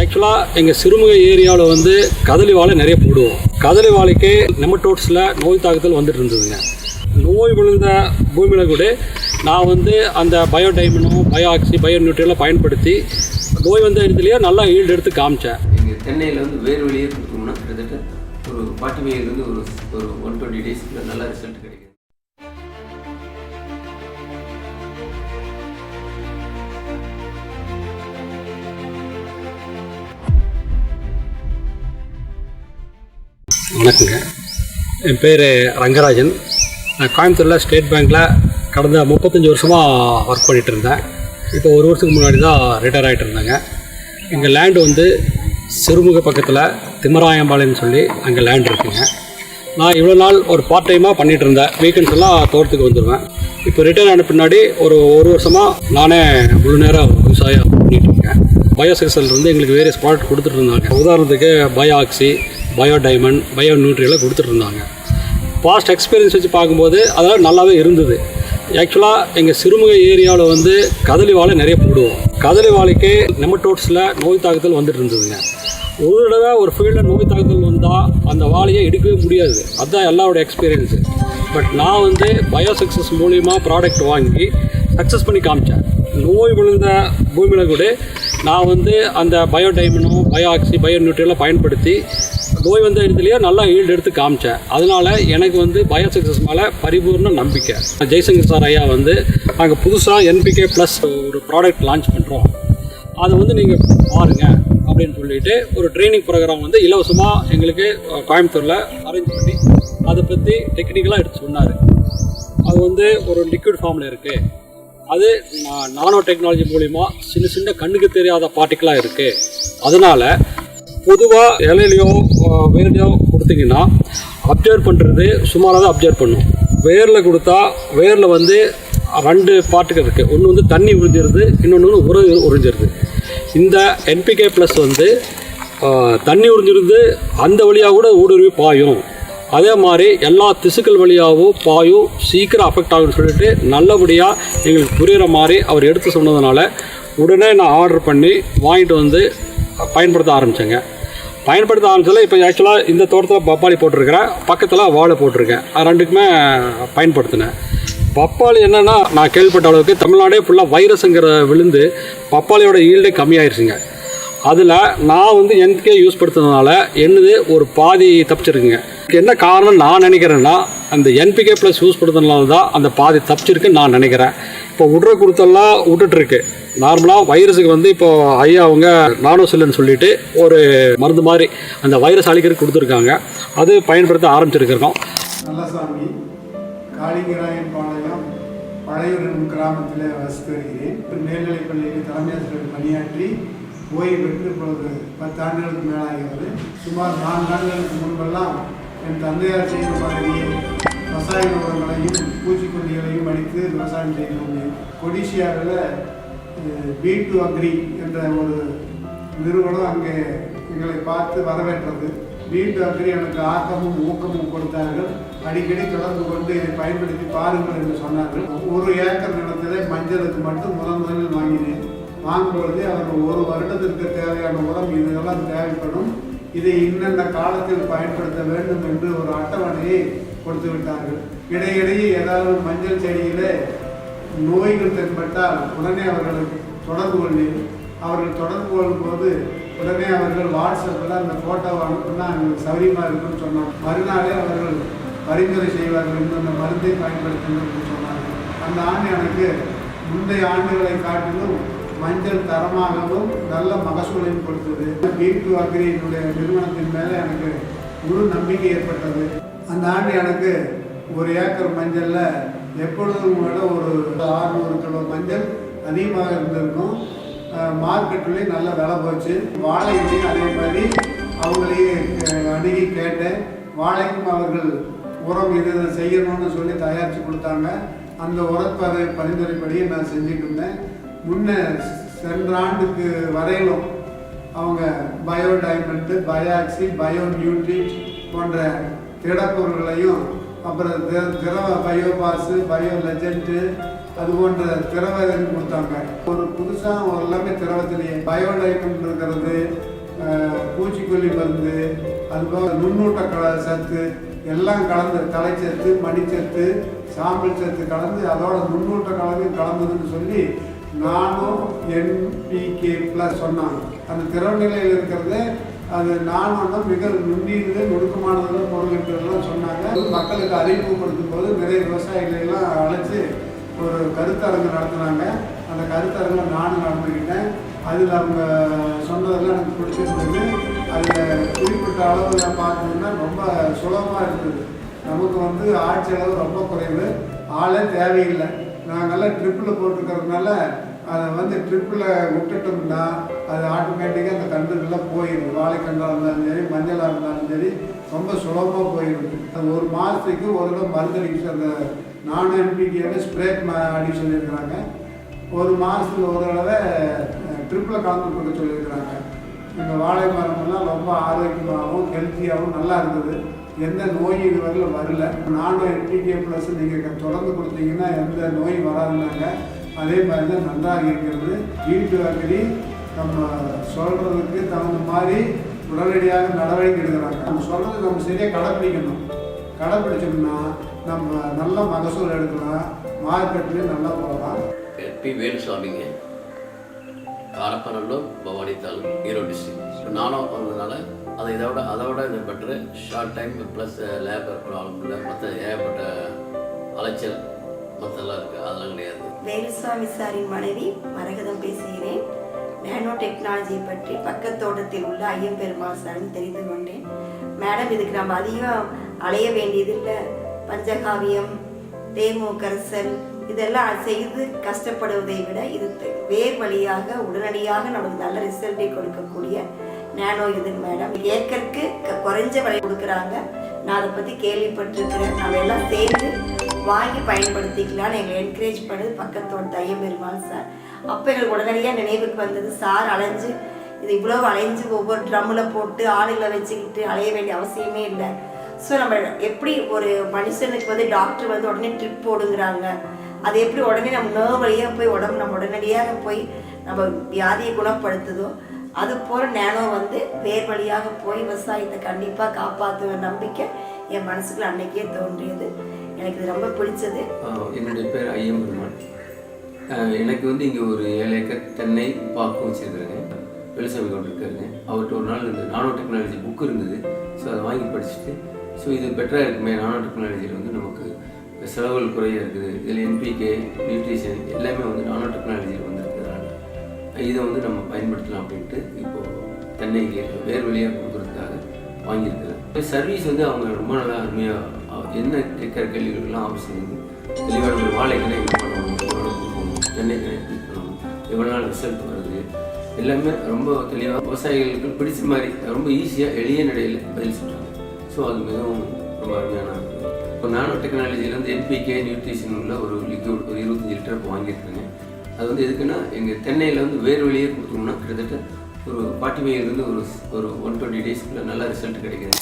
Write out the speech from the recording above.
ஆக்சுவலாக எங்கள் சிறுமுகை ஏரியாவில் வந்து கதலி வாழை நிறைய போடுவோம். கதலி வாழைக்கு நெமட்டோட்ஸில் நோய் தாக்குதல் வந்துட்டு இருந்ததுங்க. நோய் விழுந்த பூமியில் கூட நான் வந்து அந்த பயோடைமனோ பயோஆக்சி பயோ நியூட்ரியெல்லாம் பயன்படுத்தி நோய் வந்த இடத்துலையே நல்லா ஈல்டு எடுத்து காமிச்சேன். எங்கள் தென்னையில் வந்து வேறு வழியே கொடுத்தோம்னா கிட்டத்தட்ட ஒரு 45 ஒரு 120 டேஸ்க்குள்ள நல்ல ரிசல்ட் கிடைக்கும். வணக்கங்க, என் பேர் ரங்கராஜன். நான் கோயம்புத்தூரில் ஸ்டேட் பேங்க்கில் கடந்த 35 வருஷமாக ஒர்க் பண்ணிகிட்டு இருந்தேன். இப்போ ஒரு வருஷத்துக்கு முன்னாடி தான் ரிட்டையர் ஆகிட்டு இருந்தேங்க. எங்கள் லேண்டு வந்து சிறுமுகை பக்கத்தில் திம்மராயம்பாளையம்னு சொல்லி அங்கே லேண்ட் இருக்குங்க. நான் இவ்வளோ நாள் ஒரு பார்ட் டைமாக பண்ணிகிட்டு இருந்தேன். வீக்கெண்ட்ஸ் எல்லாம் தோட்டத்துக்கு வந்துடுவேன். இப்போ ரிட்டையர் ஆன பின்னாடி ஒரு வருஷமாக நானே முழு நேரம் விவசாயம் பண்ணிகிட்டு இருக்கேன். பயோசெக்ஸில் இருந்து எங்களுக்கு வேரியஸ் ப்ராடக்ட் கொடுத்துட்டு இருந்தாங்க. உதாரணத்துக்கு பயோஆக்சி, பயோடைமண்ட், பயோ நியூட்ரியெல்லாம் கொடுத்துட்டு இருந்தாங்க. பாஸ்ட் எக்ஸ்பீரியன்ஸ் வச்சு பார்க்கும்போது அதெல்லாம் நல்லாவே இருந்தது. ஆக்சுவலாக எங்கள் சிறுமுகை ஏரியாவில் வந்து கதலி வாழை நிறைய போடுவோம். கதலி வாழைக்கு நெமட்டோட்ஸில் நோய் தாக்குதல் வந்துட்டு இருந்ததுங்க. ஒரு தடவை ஒரு ஃபீல்டில் நோய் தாக்குதல் வந்தால் அந்த வாழையை எடுக்கவே முடியாது. அதுதான் எல்லாரோட எக்ஸ்பீரியன்ஸு. பட் நான் வந்து பயோசெக்ஸஸ் மூலிமா ப்ராடக்ட் வாங்கி சக்ஸஸ் பண்ணி காமிச்சேன். நோய் விழுந்த பூமியில் கூட நான் வந்து அந்த பயோடைமனோ பயோஆக்சி பயோ நியூட்ரியெல்லாம் பயன்படுத்தி நோய் வந்த இடத்துலையே நல்லா ஈல்டு எடுத்து காமிச்சேன். அதனால் எனக்கு வந்து பயோசெக்ஸஸ் மேலே பரிபூர்ண நம்பிக்கை. ஜெய்சங்கர் சார் ஐயா வந்து நாங்கள் புதுசாக என்பிகே ப்ளஸ் ஒரு ப்ராடக்ட் லான்ச் பண்ணுறோம், அதை வந்து நீங்கள் பாருங்கள் அப்படின்னு சொல்லிட்டு ஒரு ட்ரைனிங் ப்ரோக்ராம் வந்து இலவசமாக எங்களுக்கு கோயம்புத்தூரில் அரேஞ்ச் பண்ணி அதை பற்றி டெக்னிக்கலாக எடுத்து சொன்னார். அது வந்து ஒரு லிக்விட் ஃபார்மில் இருக்குது. அது நானோ டெக்னாலஜி மூலிமா சின்ன சின்ன கண்ணுக்கு தெரியாத பார்ட்டிக்கலாக இருக்குது. அதனால் பொதுவாக இலையிலையோ வேர்லையோ கொடுத்தீங்கன்னா அப்சர்வ் பண்ணுறது சுமாராக தான் அப்சர்வ் பண்ணும். வேரில் கொடுத்தா வேரில் வந்து 2 பார்ட்டுகள் இருக்குது. ஒன்று வந்து தண்ணி உறிஞ்சிருது, இன்னொன்று உறிஞ்சிருது. இந்த என்பிகே ப்ளஸ் வந்து தண்ணி உறிஞ்சிருந்து அந்த வழியாக கூட ஊடுருவி பாயும். அதே மாதிரி எல்லா திசுக்கள் வழியாகவும் பாயும், சீக்கிரம் அஃபெக்ட் ஆகும்னு சொல்லிட்டு நல்லபடியாக எங்களுக்கு புரிகிற மாதிரி அவர் எடுத்து சொன்னதுனால உடனே நான் ஆர்டர் பண்ணி வாங்கிட்டு வந்து பயன்படுத்த ஆரம்பித்தேங்க. பயன்படுத்த ஆரம்பிச்சதில் இப்போ ஆக்சுவலாக இந்த தோட்டத்தில் பப்பாளி போட்டிருக்கிறேன், பக்கத்தில் வாழை போட்டிருக்கேன். ரெண்டுக்குமே பயன்படுத்தினேன். பப்பாளி என்னென்னா, நான் கேள்விப்பட்ட அளவுக்கு தமிழ்நாடே ஃபுல்லாக வைரஸுங்கிற விழுந்து பப்பாளியோட ஈல்டே கம்மியாயிருச்சுங்க. அதில் நான் வந்து NPK யூஸ் படுத்துறதுனால என்னது ஒரு பாதி தப்பிச்சிருக்குங்க. என்ன காரணம் நான் நினைக்கிறேன்னா, அந்த NPK ப்ளஸ் யூஸ் படுத்துறதுனால தான் அந்த பாதி தப்பிச்சிருக்குன்னு நான் நினைக்கிறேன். இப்போ விட்ற கொடுத்தெல்லாம் விட்டுட்டுருக்கு. நார்மலாக வைரஸுக்கு வந்து இப்போது ஐயா அவங்க நானோசெல்லுன்னு சொல்லிட்டு ஒரு மருந்து மாதிரி அந்த வைரஸ் அழிக்கிறதுக்கு கொடுத்துருக்காங்க. அது பயன்படுத்த ஆரம்பிச்சிருக்கிறோம். நல்லசாமி, காளிங்கராயன்பாளையம் பழையூர் கிராமத்தில் வசித்து வருகிறேன். மேல்நிலைப் பள்ளியில் தலைமை ஆசிரியர் பணியாற்றி ஓய்வு பெற்று இப்பொழுது 10 ஆண்டுகளுக்கு மேலாகிறது. சுமார் 4 ஆண்டுகளுக்கு முன்பெல்லாம் என் தந்தையார் செய்த மாதிரியே ரசாயன உரங்களையும் பூச்சிக்கொல்லிகளையும் அடித்து விவசாயம் செய்து வந்தேன். கொடிசியாவில் B2 அக்ரி என்ற ஒரு நிறுவனம் அங்கே எங்களை பார்த்து வரவேற்றது. B2 அக்ரி எனக்கு ஆக்கமும் ஊக்கமும் கொடுத்தார்கள். அடிக்கடி தொடர்பு கொண்டு இதை பயன்படுத்தி பாருங்கள் என்று சொன்னார்கள். 1 ஏக்கர் நிலத்திலே மஞ்சளுக்கு மட்டும் முதலில் வாங்கினேன். வாங்கும்பொழுது அவர்கள் 1 வருடத்திற்கு தேவையான உரம் இதெல்லாம் தேவைப்படும், இதை இன்னென்ன காலத்தில் பயன்படுத்த வேண்டும் என்று ஒரு அட்டவணையை கொடுத்து விட்டார்கள். இடையிடையே ஏதாவது மஞ்சள் செடியிலே நோய்கள் தென்பட்டால் உடனே அவர்களுக்கு தொடர்பு கொண்டேன். அவர்கள் தொடர்பு கொள்ளும்போது உடனே அவர்கள் வாட்ஸ்அப்பில் அந்த ஃபோட்டோவை அனுப்புனா எங்களுக்கு சௌரியமாக இருக்குன்னு சொன்னாங்க. மறுநாளே அவர்கள் பரிந்துரை செய்வார்கள், இந்த மருந்தை பயன்படுத்தணும்னு சொன்னார்கள். அந்த ஆண்டு எனக்கு முந்தைய ஆண்டுகளை காட்டிலும் மஞ்சள் தரமாகவும் நல்ல மகசூலையும் கொடுத்தது. B2 அக்ரியினுடைய நிறுவனத்தின் மேலே எனக்கு முழு நம்பிக்கை ஏற்பட்டது. அந்த ஆண்டு எனக்கு 1 ஏக்கர் மஞ்சளில் எப்பொழுதும் விட ஒரு 600 கிலோ மஞ்சள் அதிகமாக இருந்திருக்கும். மார்க்கெட்லேயும் நல்ல விலை போச்சு. வாழையிலையும் அதே மாதிரி அவங்களையே அணுகி கேட்டேன். வாழைக்கும் அவர்கள் உரம் இது செய்யணும்னு சொல்லி தயாரித்து கொடுத்தாங்க. அந்த உரப்பதை பரிந்துரைப்படியே நான் செஞ்சுட்டு இருந்தேன். முன்னே சென்ற ஆண்டுக்கு வரையிலும் அவங்க பயோடைமண்ட்டு, பயோஆக்சி, பயோ நியூட்ரிட் போன்ற திடப்பொருள்களையும், அப்புறம் திரவ பயோபாஸு, பயோ லெஜெண்ட்டு, அது போன்ற திரவம் கொடுத்தாங்க. ஒரு புதுசாக எல்லாமே திரவத்திலேயே பயோடைமண்ட் இருக்கிறது, பூச்சிக்கொல்லி மருந்து, அதுபோக நுண்ணூட்ட சத்து எல்லாம் கலந்து, தலைச்சத்து, மணிச்சத்து, சாம்பல் சத்து கலந்து, அதோட நுண்ணூட்ட கலந்ததுன்னு சொல்லி நானும் NPK ப்ளஸ் சொன்னாங்க. அந்த திறநிலையில் இருக்கிறது அது நானும் மிக நுண்ணியது நுணுக்கமானது பொருட்கள்லாம் சொன்னாங்க. மக்களுக்கு அறிமுகப்படுத்தும் போது நிறைய விவசாயிகளெல்லாம் அழைச்சி ஒரு கருத்தரங்கு நடத்தினாங்க. அந்த கருத்தரங்கில் நானும் நடந்துக்கிட்டேன். அதில் அவங்க சொன்னதெல்லாம் எனக்கு பிடிச்சிருந்தது. அதில் குறிப்பிட்ட அளவில் பார்த்தீங்கன்னா ரொம்ப சுலபமாக இருக்குது. நமக்கு வந்து ஆட்சி அளவு ரொம்ப குறைவு, ஆளே தேவையில்லை. நாங்கள்லாம் ட்ரிப்பில் போட்டுக்கிறதுனால அதை வந்து ட்ரிப்பில் விட்டுட்டோம்னா அது ஆட்டோமேட்டிக்காக அந்த கன்றுகள்லாம் போயிடுது. வாழைக்கன்றாக இருந்தாலும் சரி, மஞ்சளாக இருந்தாலும் சரி, ரொம்ப சுலபமாக போயிடுது. அது ஒரு மாதத்துக்கு ஒரு தடவை மருந்தடிக்க, அந்த நானும் NPK ஸ்ப்ரே அடிக்க சொல்லியிருக்கிறாங்க. ஒரு மாதத்துக்கு ஒரு தடவை ட்ரிப்பில் கலந்து கொடுக்க சொல்லியிருக்கிறாங்க. எங்கள் வாழை மரமெல்லாம் ரொம்ப ஆரோக்கியமாகவும் ஹெல்த்தியாகவும் நல்லா இருந்தது. எந்த நோய் இதுவரையில் வரல. நானும் NPK ப்ளஸ் நீங்கள் தொடர்ந்து கொடுத்தீங்கன்னா எந்த நோயும் வராதுனாங்க. அதே மாதிரி தான் நன்றாக இருக்கிறது. வீட்டு அக்கடி நம்ம சொல்கிறதுக்கு தகுந்த மாதிரி உடனடியாக நடவடிக்கை எடுக்கிறாங்க. நம்ம சொல்கிறது நம்ம சரியாக கடைப்பிடிக்கணும். கடைப்பிடிச்சோம்னா நம்ம நல்ல மகசூல் எடுக்கலாம், மார்க்கெட்லேயும் நல்லா போகலாம். பி வேலுசாமிங்க, காரப்பநல்லூர், பவானி தாலுக், ஈரோடு டிஸ்ட்ரிக்ட். நானும் வந்ததுனால அதோட இது பெட்ரு. Short time plus labour problem இல்லை, மற்ற ஏகப்பட்ட அலைச்சல் மற்றெல்லாம் இருக்குது, அதெல்லாம் கிடையாது. வேலுசாமி சாரின் மனைவி மரகதம் பேசுகிறேன். நேனோ டெக்னாலஜி பற்றி பக்கத்தோட்டத்தில் உள்ள ஐயம்பெருமாள் சாரின் தெரிந்து கொண்டேன். மேடம், இதுக்கு நம்ம அதிகம் அலைய வேண்டியதில்லை. பஞ்சகாவியம், தேமோ கரைசல் இதெல்லாம் செய்து கஷ்டப்படுவதை விட இது வேர் வழியாக உடனடியாக நமக்கு நல்ல ரிசல்ட்டை கொடுக்கக்கூடிய நேனோ இது மேடம். ஏக்கருக்கு குறைஞ்ச விலை கொடுக்குறாங்க. நான் அதை பற்றி கேள்விப்பட்டிருக்கிறேன். நம்ம எல்லாம் சேர்ந்து வாங்கி பயன்படுத்திக்கலான்னு எங்களை என்கரேஜ் பண்ணது பக்கத்தோட ஐயம்பெருமாள் சார். அப்போ எங்களுக்கு உடனடியாக நினைவுக்கு வந்தது, சார் அலைஞ்சு இது இவ்வளோ அலைஞ்சு ஒவ்வொரு ட்ரம்மில் போட்டு ஆளுகளை வச்சுக்கிட்டு அலைய வேண்டிய அவசியமே இல்லை. ஸோ நம்ம எப்படி ஒரு மனுஷனுக்கு வந்து டாக்டர் வந்து உடனே ட்ரிப் போடுங்கிறாங்க, அது எப்படி உடனே நம்ம நர்வ் வழியாக போய் உடம்பு நம்ம உடனடியாக போய் நம்ம வியாதியை குணப்படுத்துதோ, அது போல் நேனோ வந்து வேர் வழியாக போய் விவசாயத்தை கண்டிப்பாக காப்பாற்றுவ நம்பிக்கை என் மனசுக்குள்ள அன்னைக்கே தோன்றியது. எனக்கு இது ரொம்ப பிடிச்சது. என்னுடைய பேர் ஐயம்பெருமாள். எனக்கு வந்து இங்கே ஒரு 7 ஏக்கர் தென்னை பாக்கு வச்சுருக்கிறேங்க. வேலுசாமி கவுண்டர் இருக்காருங்க. அவர்கிட்ட ஒரு நாள் இந்த நானோ டெக்னாலஜி புக் இருந்தது. ஸோ அதை வாங்கி படிச்சுட்டு, ஸோ இது பெட்டராக இருக்குமே, நானோ டெக்னாலஜியில் வந்து நமக்கு செலவுகள் குறையாக இருக்குது, இதில் NPK, நியூட்ரிஷன் எல்லாமே வந்து நானோ டெக்னாலஜியில் வந்து இருக்கிறதுனால இதை வந்து நம்ம பயன்படுத்தலாம் அப்படின்ட்டு இப்போது தென்னைக்கு வேர் வழியாக கொடுக்குறதுக்காக வாங்கியிருக்கிறேன். சர்வீஸ் வந்து அவங்க ரொம்ப நல்லா அருமையாக என்ன கேட்குற கேள்விகளுக்கெல்லாம் அவசியம் தெளிவான ஒரு வாழைக்கடை என்ன பண்ணணும், போகணும், தென்னை கடை க்ளிக் பண்ணணும், எவ்வளோ நாள் ரிசல்ட் வருது, எல்லாமே ரொம்ப தெளிவாக விவசாயிகளுக்கு பிடிச்ச மாதிரி ரொம்ப ஈஸியாக எளிய நடையில் பதில் சொல்கிறாங்க. ஸோ அது மிகவும் ரொம்ப அருமையான. இப்போ நானோ டெக்னாலஜியில் வந்து NPK, நியூட்ரிஷன் உள்ள ஒரு லிக்விட் ஒரு 25 லிட்டர் வாங்கியிருக்காங்க. அது வந்து எதுக்குன்னா, எங்கள் தென்னையில் வந்து வேர் வழியே கொடுத்தோம்னா கிட்டத்தட்ட ஒரு 45 இருந்து ஒரு 120 டேஸ்க்குள்ளே நல்ல ரிசல்ட் கிடைக்குது.